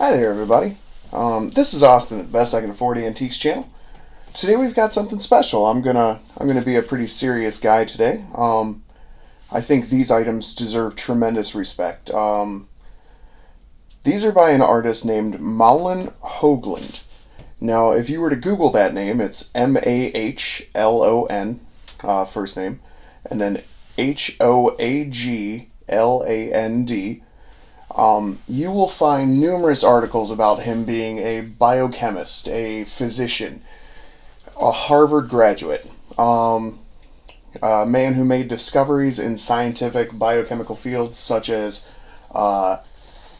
Hi there, everybody. This is Austin at Best I Can Afford Antiques channel. Today we've got something special. I'm gonna be a pretty serious guy today. I think these items deserve tremendous respect. These are by an artist named Mahlon Hoagland. Now, if you were to Google that name, it's Mahlon, first name, and then Hoagland. You will find numerous articles about him being a biochemist, a physician, a Harvard graduate, a man who made discoveries in scientific biochemical fields such as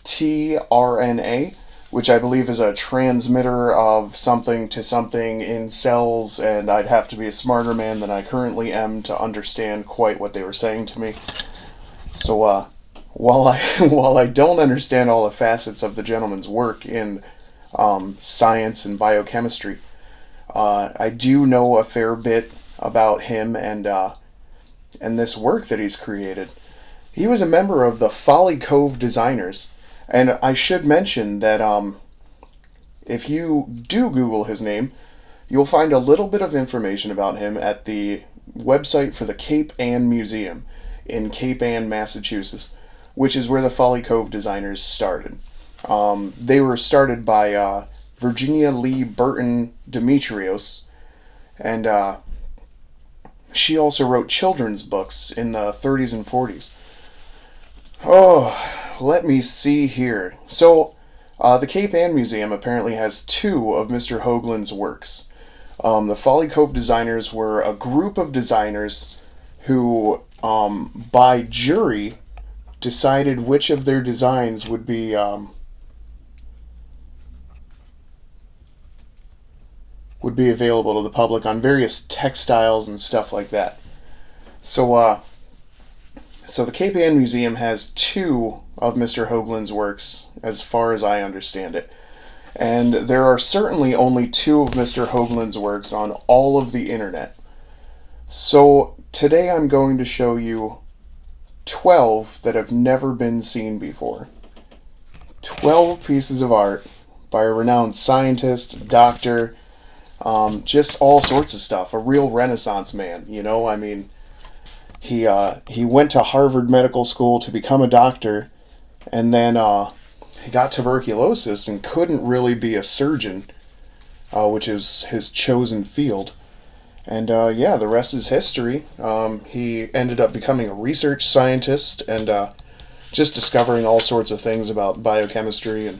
tRNA, which I believe is a transmitter of something to something in cells, and I'd have to be a smarter man than I currently am to understand quite what they were saying to me. So, while I don't understand all the facets of the gentleman's work in science and biochemistry, I do know a fair bit about him and this work that he's created. He was a member of the Folly Cove designers, and I should mention that if you do Google his name, you'll find a little bit of information about him at the website for the Cape Ann Museum in Cape Ann, Massachusetts, which is where the Folly Cove designers started. They were started by Virginia Lee Burton Demetrios, and she also wrote children's books in the 30s and 40s. Oh, let me see here. So, the Cape Ann Museum apparently has two of Mr. Hoagland's works. The Folly Cove designers were a group of designers who, by jury, decided which of their designs would be available to the public on various textiles and stuff like that. So the Cape Ann Museum has two of Mr. Hoagland's works, as far as I understand it. And there are certainly only two of Mr. Hoagland's works on all of the internet. So today I'm going to show you 12 that have never been seen before. 12 pieces of art by a renowned scientist, doctor, just all sorts of stuff. A real Renaissance man, you know? I mean, he went to Harvard Medical School to become a doctor, and then he got tuberculosis and couldn't really be a surgeon, which is his chosen field. And yeah, the rest is history. He ended up becoming a research scientist and just discovering all sorts of things about biochemistry.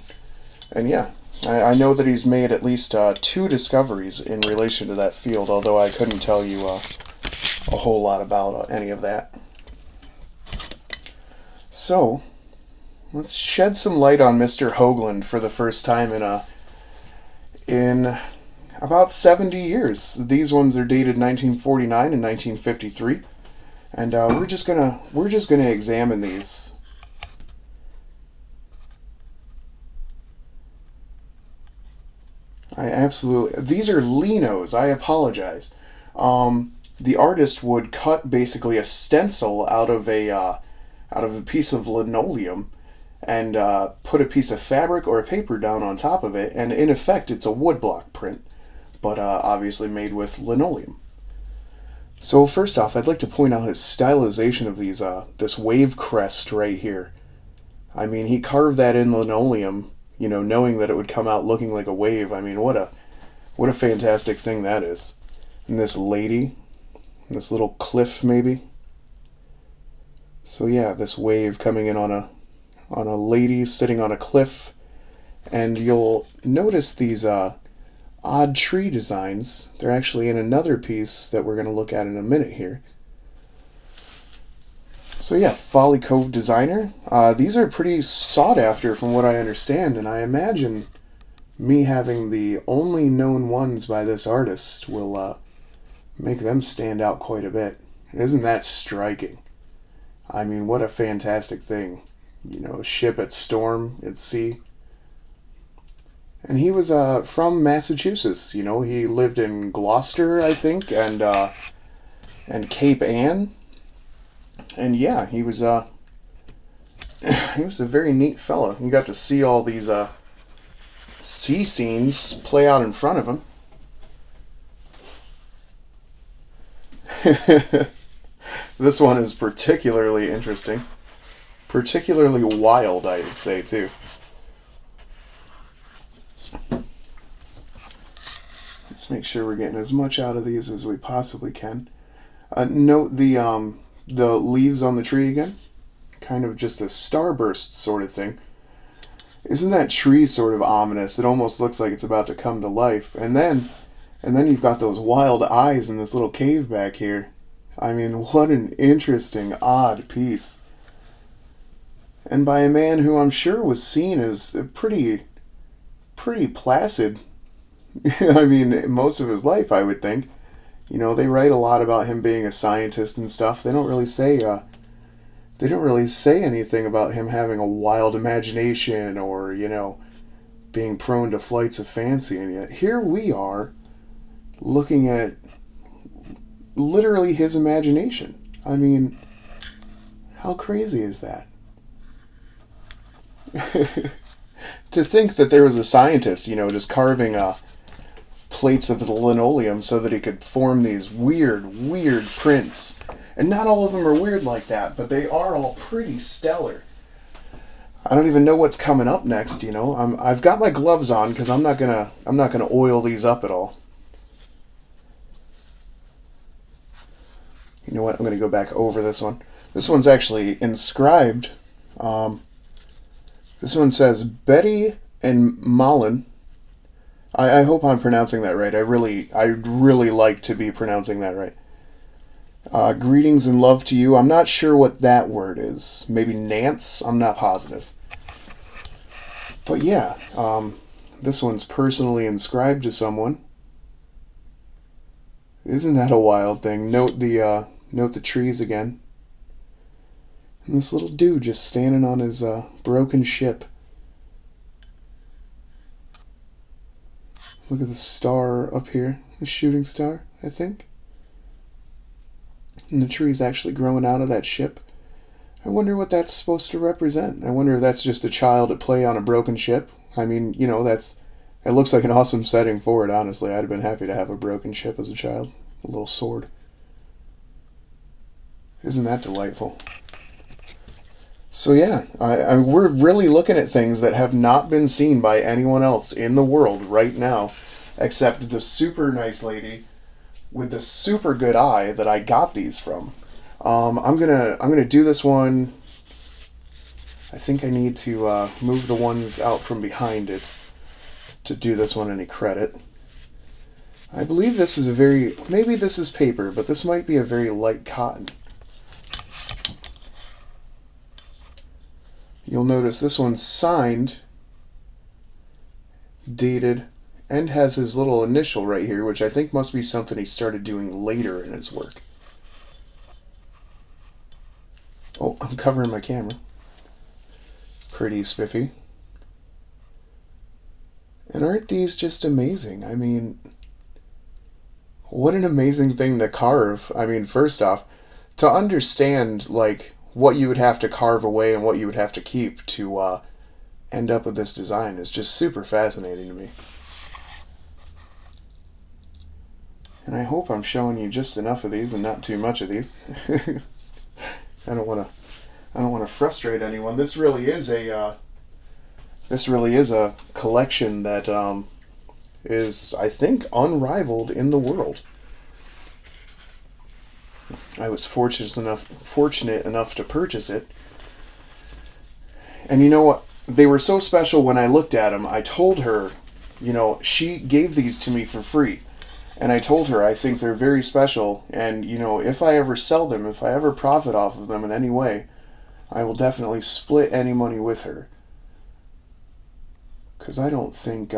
And yeah, I know that he's made at least two discoveries in relation to that field, although I couldn't tell you a whole lot about any of that. So, let's shed some light on Mr. Hoagland for the first time in about 70 years. These ones are dated 1949 and 1953, and we're just gonna examine these. These are linos. I apologize. The artist would cut basically a stencil out of a piece of linoleum and put a piece of fabric or a paper down on top of it, and in effect it's a woodblock print, but obviously made with linoleum. So first off, I'd like to point out his stylization of these, this wave crest right here. I mean, he carved that in linoleum, you know, knowing that it would come out looking like a wave. I mean, what a fantastic thing that is. And this lady, this little cliff maybe. So yeah, this wave coming in on a lady sitting on a cliff, and you'll notice these odd tree designs. They're actually in another piece that we're going to look at in a minute here. So yeah, Folly Cove designer. These are pretty sought after from what I understand, and I imagine me having the only known ones by this artist will make them stand out quite a bit. Isn't that striking? I mean, what a fantastic thing. You know, a ship at storm, at sea. And he was from Massachusetts. You know, he lived in Gloucester, I think, and Cape Ann. And yeah, he was a very neat fellow. You got to see all these sea scenes play out in front of him. This one is particularly interesting. Particularly wild, I would say, too. Let's make sure we're getting as much out of these as we possibly can. Note the leaves on the tree again. Kind of just a starburst sort of thing. Isn't that tree sort of ominous? It almost looks like it's about to come to life. And then you've got those wild eyes in this little cave back here. I mean, what an interesting, odd piece. And by a man who I'm sure was seen as pretty placid. I mean, most of his life, I would think. You know, they write a lot about him being a scientist and stuff. They don't really say anything about him having a wild imagination or, you know, being prone to flights of fancy. And yet here we are looking at literally his imagination. I mean, how crazy is that? To think that there was a scientist, you know, just carving plates of the linoleum so that he could form these weird prints. And not all of them are weird like that, but they are all pretty stellar. I don't even know what's coming up next, you know. I've got my gloves on because I'm not gonna oil these up at all. You know what? I'm gonna go back over this one. This one's actually inscribed. This one says Betty and Mahlon. I hope I'm pronouncing that right. I'd really like to be pronouncing that right. Greetings and love to you. I'm not sure what that word is. Maybe Nance? I'm not positive. But yeah, this one's personally inscribed to someone. Isn't that a wild thing? Note the trees again. And this little dude just standing on his broken ship. Look at the star up here. The shooting star, I think. And the tree's actually growing out of that ship. I wonder what that's supposed to represent. I wonder if that's just a child at play on a broken ship. I mean, you know, it looks like an awesome setting for it, honestly. I'd have been happy to have a broken ship as a child. A little sword. Isn't that delightful? So yeah, we're really looking at things that have not been seen by anyone else in the world right now, except the super nice lady with the super good eye that I got these from. I'm gonna do this one. I think I need to move the ones out from behind it to do this one any credit. I believe this is maybe this is paper, but this might be a very light cotton. You'll notice this one's signed, dated, and has his little initial right here, which I think must be something he started doing later in his work. Oh, I'm covering my camera. Pretty spiffy. And aren't these just amazing? I mean, what an amazing thing to carve. I mean, first off, to understand, like, what you would have to carve away and what you would have to keep to end up with this design is just super fascinating to me. And I hope I'm showing you just enough of these and not too much of these. I don't want to frustrate anyone. This really is a collection that is, I think, unrivaled in the world. I was fortunate enough to purchase it. And you know what? They were so special when I looked at them. I told her, you know, she gave these to me for free. And I told her I think they're very special. And, you know, if I ever sell them, if I ever profit off of them in any way, I will definitely split any money with her. Because I don't think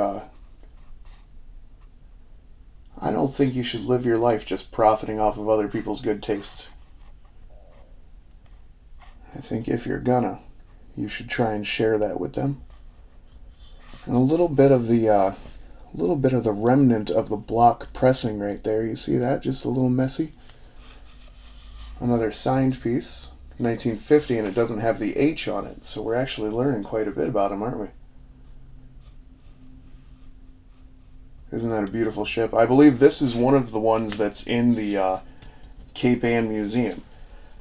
you should live your life just profiting off of other people's good taste. I think if you're gonna, you should try and share that with them. And a little bit of the remnant of the block pressing right there. You see that? Just a little messy. Another signed piece, 1950, and it doesn't have the H on it. So we're actually learning quite a bit about them, aren't we? Isn't that a beautiful ship? I believe this is one of the ones that's in the Cape Ann Museum.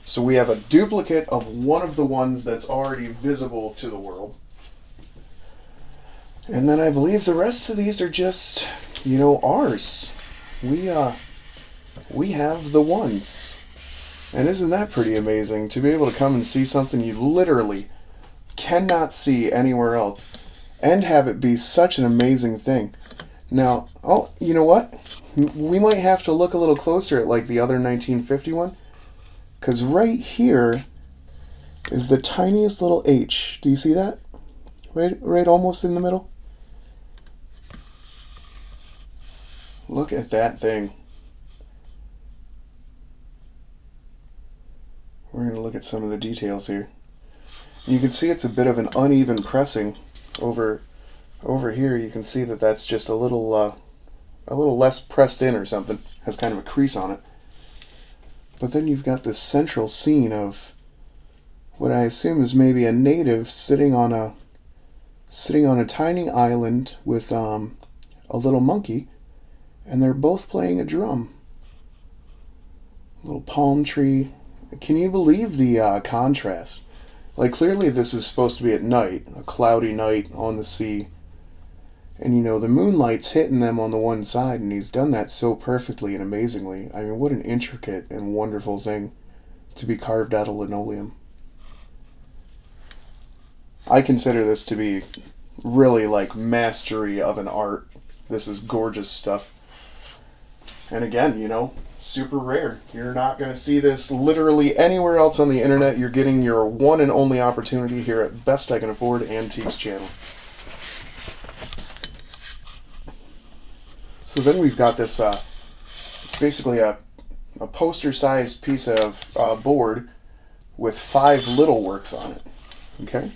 So we have a duplicate of one of the ones that's already visible to the world. And then I believe the rest of these are just, ours. We have the ones. And isn't that pretty amazing to be able to come and see something you literally cannot see anywhere else and have it be such an amazing thing. Now, you know what? We might have to look a little closer at like the other 1951, because right here is the tiniest little H. Do you see that? Right almost in the middle. Look at that thing. We're going to look at some of the details here. You can see it's a bit of an uneven pressing over here. You can see that that's just a little less pressed in or something. Has kind of a crease on it. But then you've got this central scene of what I assume is maybe a native sitting on a tiny island with a little monkey, and they're both playing a drum. A little palm tree. Can you believe the contrast? Like, clearly this is supposed to be at night, a cloudy night on the sea. And, the moonlight's hitting them on the one side, and he's done that so perfectly and amazingly. I mean, what an intricate and wonderful thing to be carved out of linoleum. I consider this to be really, like, mastery of an art. This is gorgeous stuff. And again, super rare. You're not going to see this literally anywhere else on the internet. You're getting your one and only opportunity here at Best I Can Afford Antiques channel. So then we've got this, it's basically a poster-sized piece of board with 5 little works on it. Okay?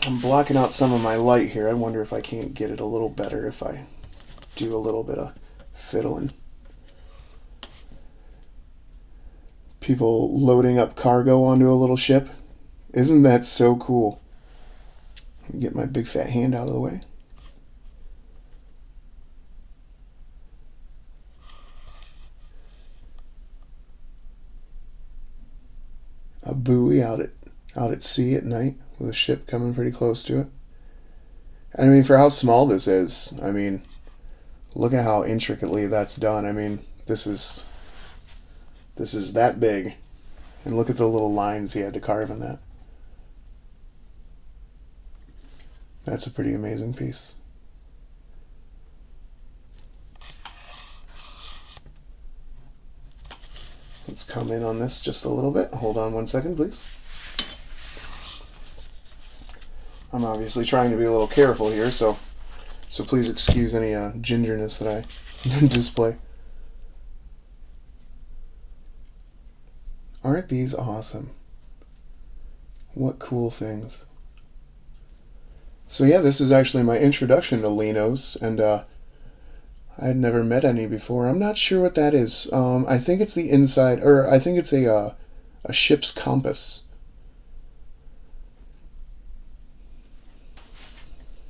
I'm blocking out some of my light here. I wonder if I can't get it a little better if I do a little bit of fiddling. People loading up cargo onto a little ship. Isn't that so cool? Let me get my big fat hand out of the way. A buoy out at sea at night with a ship coming pretty close to it. And I mean, for how small this is, I mean, look at how intricately that's done. I mean, this is that big. And look at the little lines he had to carve in that. That's a pretty amazing piece. Let's come in on this just a little bit. Hold on one second, please. I'm obviously trying to be a little careful here, so please excuse any gingerness that I display. Aren't these awesome? What cool things. So yeah, this is actually my introduction to linos, and I had never met any before. I'm not sure what that is. I think it's the inside, or I think it's a ship's compass.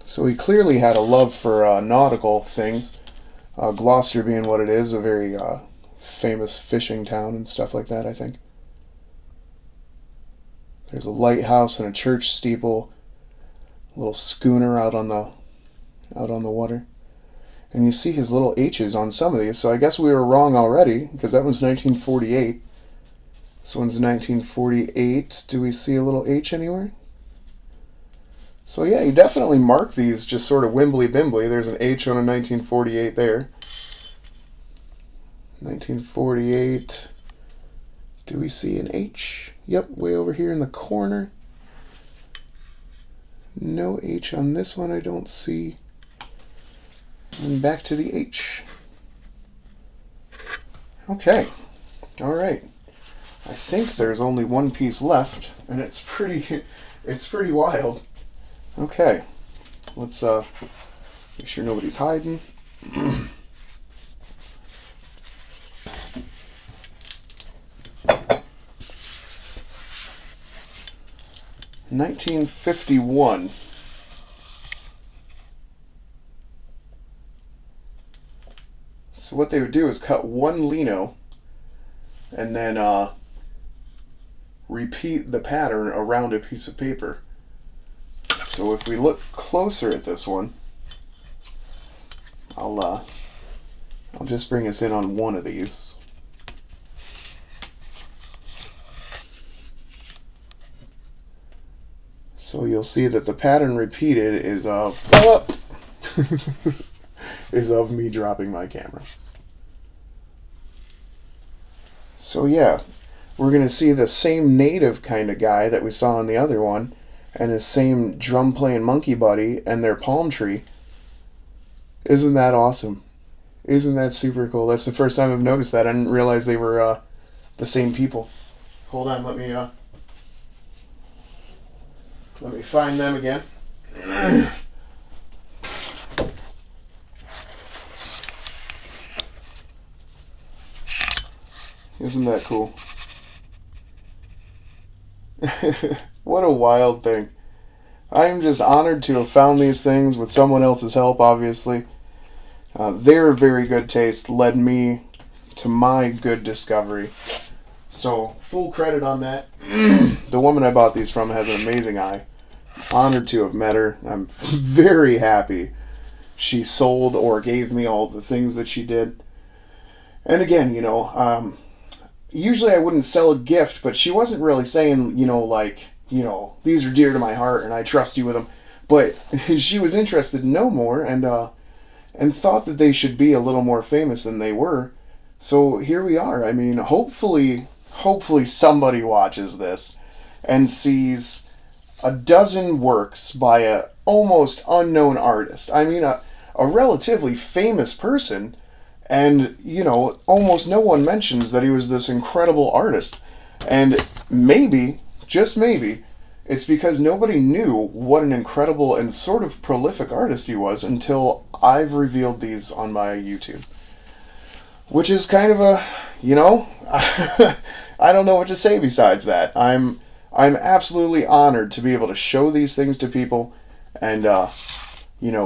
So he clearly had a love for nautical things. Gloucester being what it is, a very famous fishing town and stuff like that, I think. There's a lighthouse and a church steeple, a little schooner out on the water. And you see his little H's on some of these, so I guess we were wrong already, because that one's 1948. This one's 1948. Do we see a little H anywhere? So yeah, you definitely mark these just sort of wimbly-bimbly. There's an H on a 1948 there. 1948. Do we see an H? Yep, way over here in the corner. No H on this one, I don't see. And back to the H. Okay. All right. I think there's only one piece left, and it's pretty wild. Okay. Let's make sure nobody's hiding. 1951. So what they would do is cut one lino and then repeat the pattern around a piece of paper. So if we look closer at this one, I'll just bring us in on one of these. So you'll see that the pattern repeated is of is of me dropping my camera. So yeah, we're going to see the same native kind of guy that we saw in the other one, and his same drum playing monkey buddy and their palm tree. Isn't that awesome? Isn't that super cool? That's the first time I've noticed that. I didn't realize they were the same people. Hold on, let me find them again. Isn't that cool? What a wild thing. I am just honored to have found these things with someone else's help, obviously. Their very good taste led me to my good discovery. So, full credit on that. The woman I bought these from has an amazing eye. Honored to have met her. I'm very happy she sold or gave me all the things that she did. And again, usually I wouldn't sell a gift, but she wasn't really saying, these are dear to my heart and I trust you with them. But she was interested to know more and thought that they should be a little more famous than they were. So here we are. I mean, hopefully somebody watches this and sees a dozen works by a almost unknown artist. I mean, a relatively famous person, and, almost no one mentions that he was this incredible artist. And maybe, just maybe, it's because nobody knew what an incredible and sort of prolific artist he was until I've revealed these on my YouTube. Which is kind of a, I don't know what to say besides that. I'm absolutely honored to be able to show these things to people and,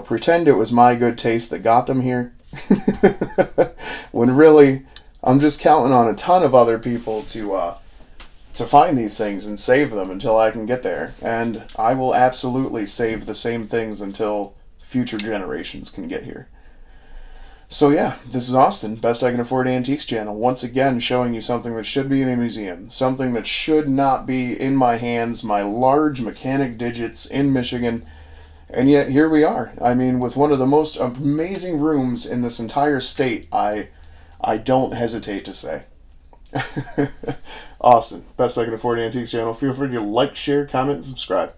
pretend it was my good taste that got them here. When really, I'm just counting on a ton of other people to find these things and save them until I can get there. And I will absolutely save the same things until future generations can get here. So yeah, this is Austin, Best I Can Afford Antiques channel, once again showing you something that should be in a museum, something that should not be in my hands, my large mechanic digits in Michigan, and yet here we are. I mean, with one of the most amazing rooms in this entire state, I don't hesitate to say. Austin, Best I Can Afford Antiques channel. Feel free to like, share, comment, and subscribe.